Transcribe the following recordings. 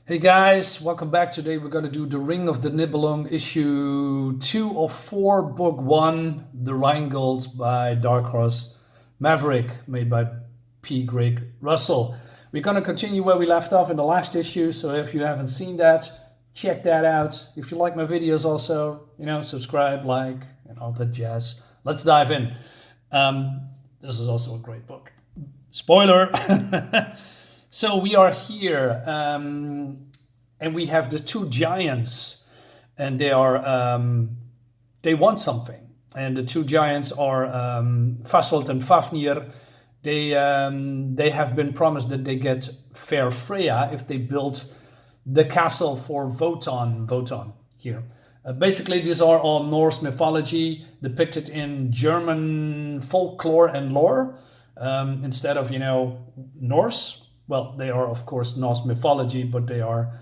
Hey guys, welcome back. Today we're going to do the Ring of the Nibelung issue 2 of 4, book 1, the Rhinegold by RUSSELL Maverick, made by P. Greg Russell. We're going to continue where we left off in the last issue, so if you haven't seen that, check that out. If you like my videos also, subscribe, like, and all that jazz. Let's dive in. This is also a great book. Spoiler! So we are here, and we have the two giants, and they want something. And the two giants are Fasolt and Fafnir. They have been promised that they get fair Freia if they build the castle for Voton here. Basically, these are all Norse mythology depicted in German folklore and lore instead of Norse. Well, they are, of course, Norse mythology, but they are...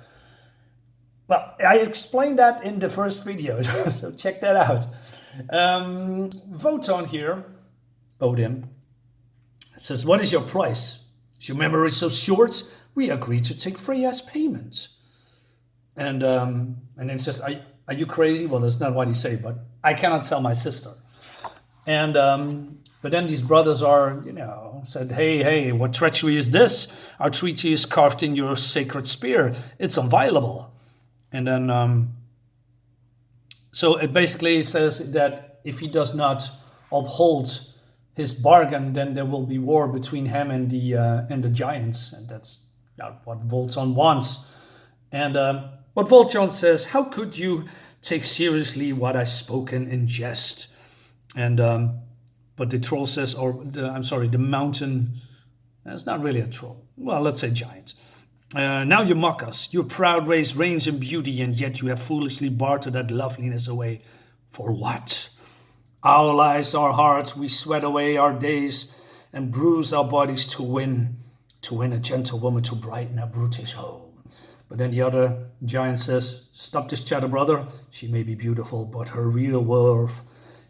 Well, I explained that in the first video, so check that out. Voton here, Odin, says, "What is your price? Is your memory so short? We agree to take Freia's payment." And then says, are you crazy? Well, that's not what he say, but I cannot sell my sister. And... But then these brothers are, said, hey, what treachery is this? Our treaty is carved in your sacred spear. It's inviolable. And then, so it basically says that if he does not uphold his bargain, then there will be war between him and the giants. And that's not what Voton wants. And what Voton says, how could you take seriously what I spoken in jest? And... But the troll says, the mountain, it's not really a troll. Well, let's say giant. Now you mock us. Your proud race reigns in beauty, and yet you have foolishly bartered that loveliness away. For what? Our lives, our hearts, we sweat away our days and bruise our bodies to win a gentlewoman to brighten a brutish home. But then the other giant says, stop this chatter, brother. She may be beautiful, but her real worth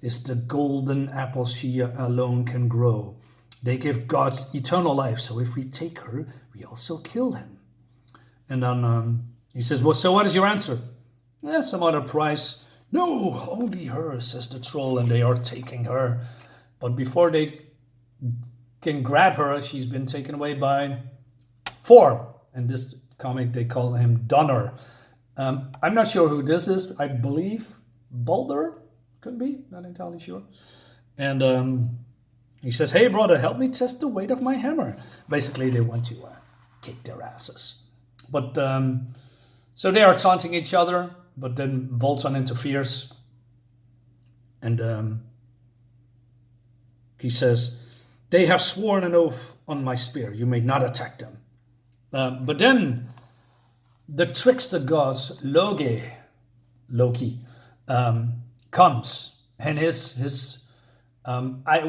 is the golden apple she alone can grow. They give God's eternal life, so if we take her, we also kill him. And then he says, well, so what is your answer? Some other price. No, only her, says the troll, and they are taking her. But before they can grab her, she's been taken away by 4. In this comic, they call him Donner. I'm not sure who this is. I believe Balder? Could be, not entirely sure. And he says, hey, brother, help me test the weight of my hammer. Basically, they want to kick their asses. But so they are taunting each other, but then Voton interferes. And he says, they have sworn an oath on my spear. You may not attack them. But then the trickster god Loge, comes, and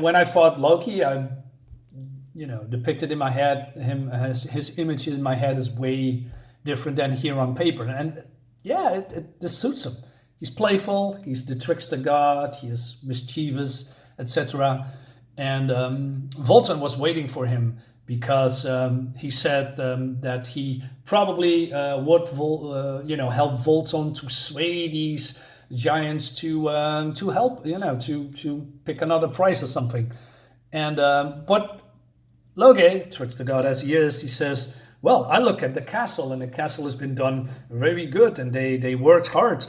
when I fought Loki, I depicted in my head his image in my head is way different than here on paper, and yeah, this suits him. He's playful, he's the trickster god, he is mischievous, etc. And Voton was waiting for him because he said that he probably would help Voton to sway these giants to help, to pick another price or something. And but Loge, trickster god as he is, he says, well, I look at the castle, and the castle has been done very good, and they worked hard.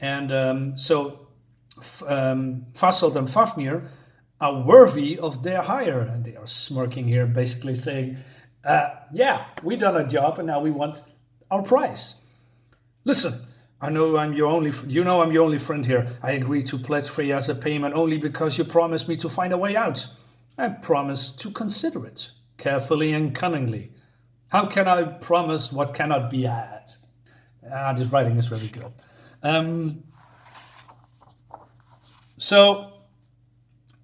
And so Fasolt and Fafnir are worthy of their hire. And they are smirking here, basically saying, yeah, we done a job, and now we want our price. Listen, I know I'm your only friend here. I agree to pledge Freya as a payment only because you promised me to find a way out. I promise to consider it carefully and cunningly. How can I promise what cannot be had? This writing is really good. So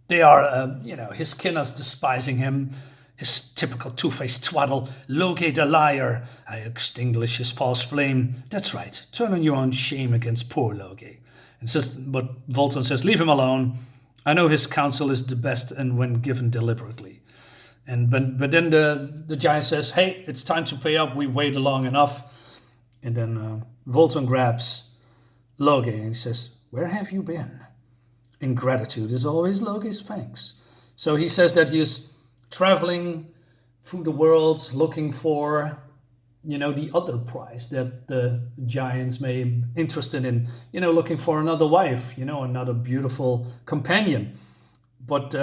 they are, his kin is despising him. His typical two-faced twaddle, Loge the liar. I extinguish his false flame. That's right, turn on your own shame against poor Loge. But Voton says, leave him alone. I know his counsel is the best and when given deliberately. But then the giant says, hey, it's time to pay up. We waited long enough. And then Voton grabs Loge and he says, "Where have you been?" Ingratitude is always Loge's thanks. So he says that he is traveling through the world looking for, the other prize that the giants may be interested in, looking for another wife, another beautiful companion. But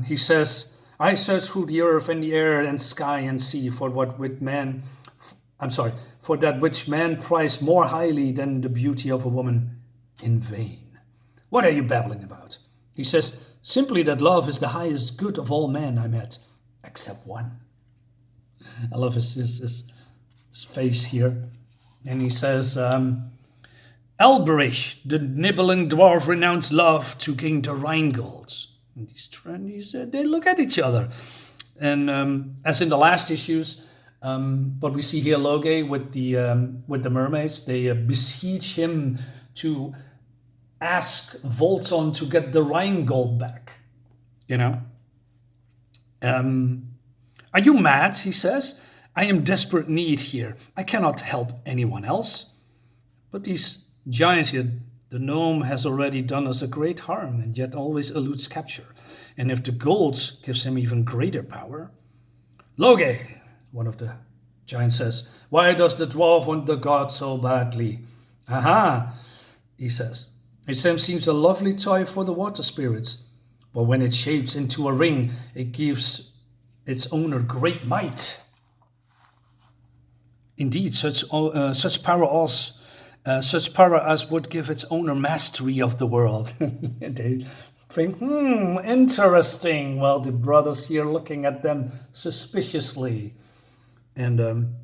he says, "I search through the earth and the air and sky and sea for for that which man prize more highly than the beauty of a woman, in vain." What are you babbling about? He says, "Simply that love is the highest good of all men I met, except one." I love his face here. And he says, "Elberich, the Nibelung dwarf, renounced love to gain the Rhinegold." And these trendies, they look at each other. And as in the last issues, but we see here Loge with the mermaids, they besiege him to ask Voton to get the Rhinegold back. "Are you mad?" he says. "I am desperate need here. I cannot help anyone else." But these giants here, the gnome has already done us a great harm and yet always eludes capture. And if the gold gives him even greater power. "Loge," one of the giants says, "why does the dwarf want the god so badly?" "Aha," he says. "It seems a lovely toy for the water spirits, but when it shapes into a ring, it gives its owner great might." Indeed, such power as would give its owner mastery of the world. They think, interesting. Well, the brothers here looking at them suspiciously. And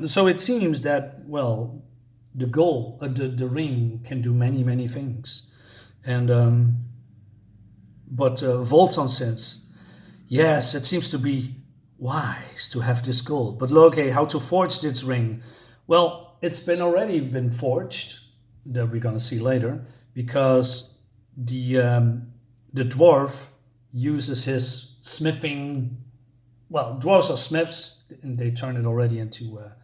so it seems that, well, the ring can do many, many things. And but Voton says, "Yes, it seems to be wise to have this gold. But Loge, how to forge this ring?" Well, it's already been forged, that we're gonna see later, because the dwarf uses his smithing. Well, dwarves are smiths, and they turn it already into a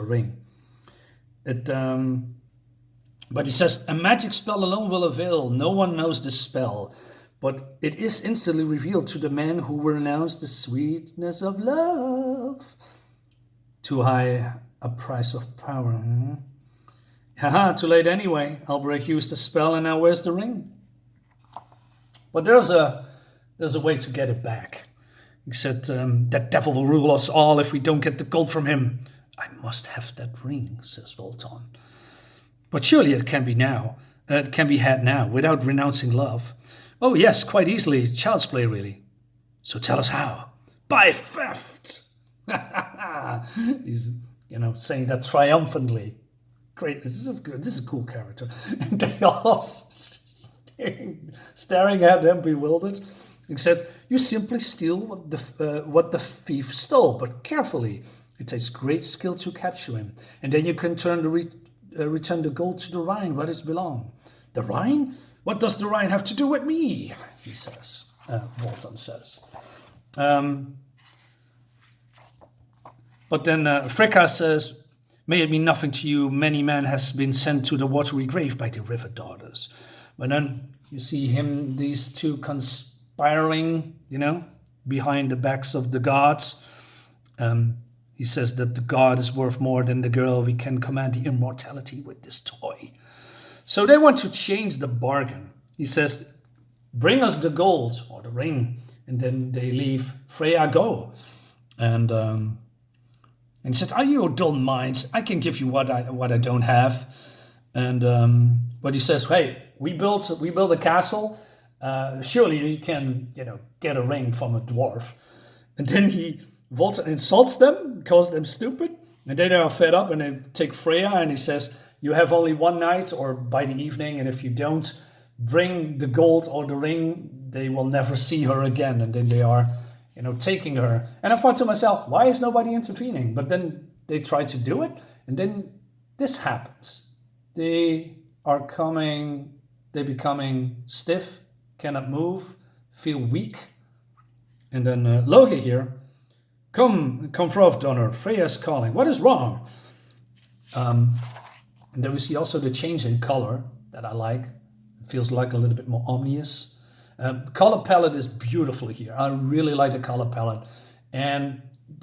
ring. But he says, "A magic spell alone will avail. No one knows the spell. But it is instantly revealed to the man who renounce the sweetness of love. Too high a price of power." Haha, too late anyway. Albrecht used the spell and now where's the ring? But there's a way to get it back. He said, "That devil will rule us all if we don't get the gold from him." "I must have that ring," says Voton. "But surely it can be had now without renouncing love." "Oh yes, quite easily. Child's play, really." "So tell us how." "By theft." He's, saying that triumphantly. Great. This is good. This is a cool character. And they all staring at him, bewildered. Except, "You simply steal what the thief stole, but carefully. It takes great skill to capture him, and then you can return the gold to the Rhine where it belongs." "The Rhine? What does the Rhine have to do with me?" he says. Voton says. But then Freia says, "May it mean nothing to you. Many men has been sent to the watery grave by the river daughters." But then you see these two conspiring, behind the backs of the gods. He says that the god is worth more than the girl. We can command the immortality with this toy. So they want to change the bargain. He says, "Bring us the gold or the ring," and then they leave Freia go. And he says, "Are you dull minds? I can give you what I don't have." And but he says, "Hey, we built a castle. Surely you can get a ring from a dwarf." And then Voton insults them, calls them stupid, and then they are fed up and they take Freia and he says, "You have only one night or by the evening, and if you don't bring the gold or the ring, they will never see her again." And then they are, taking her. And I thought to myself, why is nobody intervening? But then they try to do it, and then this happens. They becoming stiff, cannot move, feel weak. And then Loge here Come forth, Donner. Freya's calling. What is wrong? And then we see also the change in color that I like. It feels like a little bit more ominous. Color palette is beautiful here. I really like the color palette. And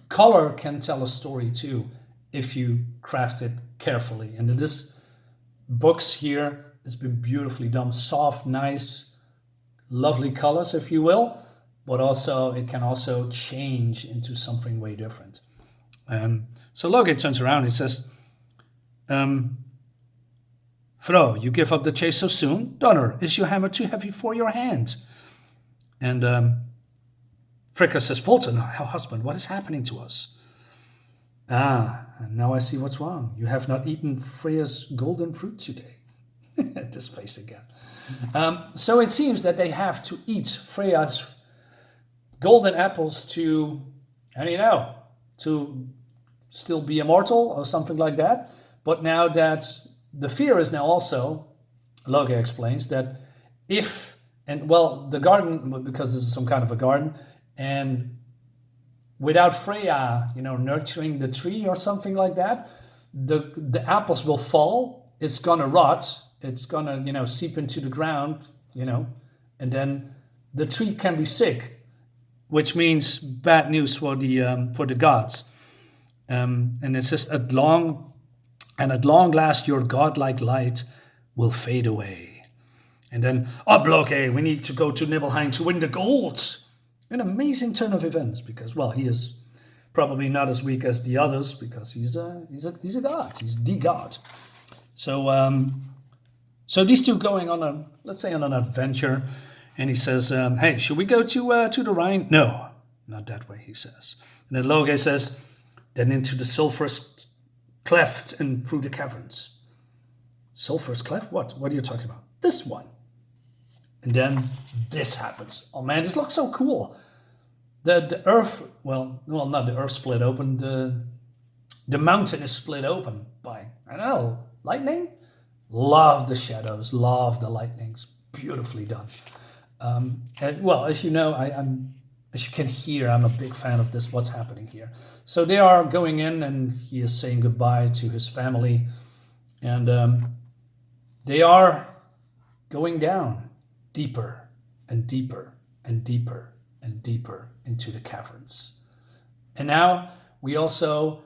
color can tell a story too if you craft it carefully. And this books here has been beautifully done. Soft, nice, lovely colors, if you will. But also it can also change into something way different. So Loge turns around. He says, Vrouw, you give up the chase so soon? Donner, is your hammer too heavy for your hand? And Fricka says, Voton, our husband, what is happening to us? And now I see what's wrong. You have not eaten Freia's golden fruit today. This face again. So it seems that they have to eat Freia's golden apples to, to still be immortal or something like that. But now that the fear is now also, Loge explains, that the garden, because this is some kind of a garden, and without Freya, nurturing the tree or something like that, the apples will fall, it's gonna rot, it's gonna, seep into the ground, and then the tree can be sick, which means bad news for the gods. And it says, at long last, your godlike light will fade away. And then, Loge, we need to go to Nibelheim to win the gold. An amazing turn of events, because, he is probably not as weak as the others, because he's a god. He's the god. So these two going on an adventure, and he says, hey, should we go to the Rhine? No, not that way, he says. And then Loge says, then into the sulphurous cleft and through the caverns. Sulphurous cleft? What are you talking about? This one. And then this happens. Oh man, this looks so cool. The earth, not the earth split open. The mountain is split open by, lightning? Love the shadows, love the lightnings. Beautifully done. As you know, as you can hear, I'm a big fan of this, what's happening here. So they are going in and he is saying goodbye to his family. And they are going down deeper and deeper and deeper and deeper into the caverns. And now we also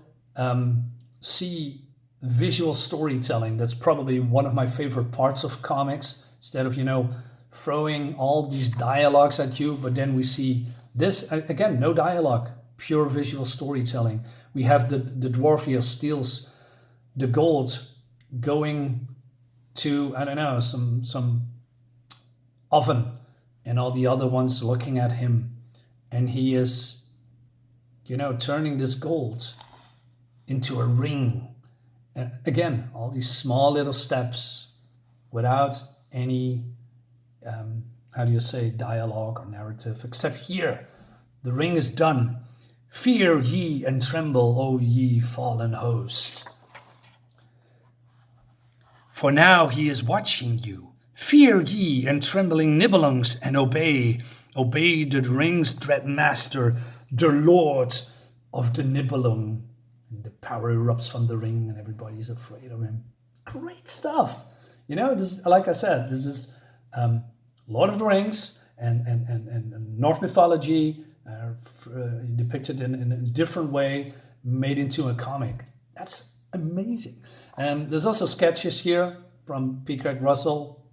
see visual storytelling. That's probably one of my favorite parts of comics. Instead of, throwing all these dialogues at you, but then we see this, again, no dialogue, pure visual storytelling. We have the dwarf here steals the gold going to, some oven, and all the other ones looking at him. And he is, turning this gold into a ring. And again, all these small little steps without any, dialogue or narrative, except here, the ring is done. Fear ye and tremble, O ye fallen host. For now he is watching you. Fear ye and trembling Nibelungs, and obey the ring's dread master, the Lord of the Nibelung. And the power erupts from the ring, and everybody is afraid of him. Great stuff. This, like I said, this is Lord of the Rings and Norse mythology depicted in a different way, made into a comic. That's amazing. There's also sketches here from P. Craig Russell.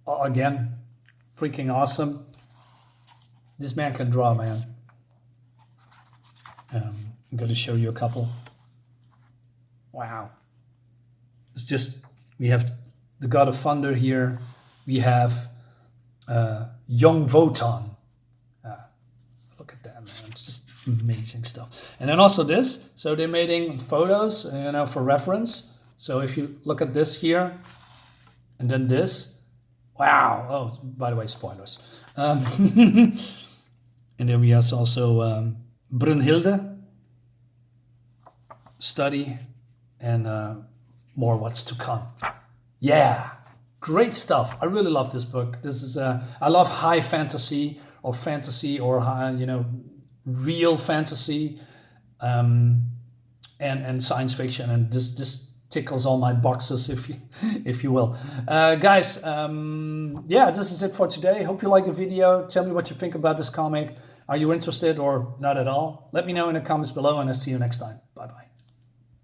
Again, freaking awesome. This man can draw, man. I'm going to show you a couple. Wow. It's just, we have the God of Thunder here. We have young Voton. Look at that, man. It's just amazing stuff. And then also this. So they're making photos, for reference. So if you look at this here, and then this. Wow. Oh, by the way, spoilers. And then we have also Brunhilde. Study and more what's to come. Yeah, great stuff. I really love this book. This is I love high fantasy or high, real fantasy and science fiction, and this tickles all my boxes, if you will. Guys, yeah, this is it for today. Hope you like the video. Tell me what you think about this comic. Are you interested or not at all? Let me know in the comments below, and I'll see you next time. Bye bye.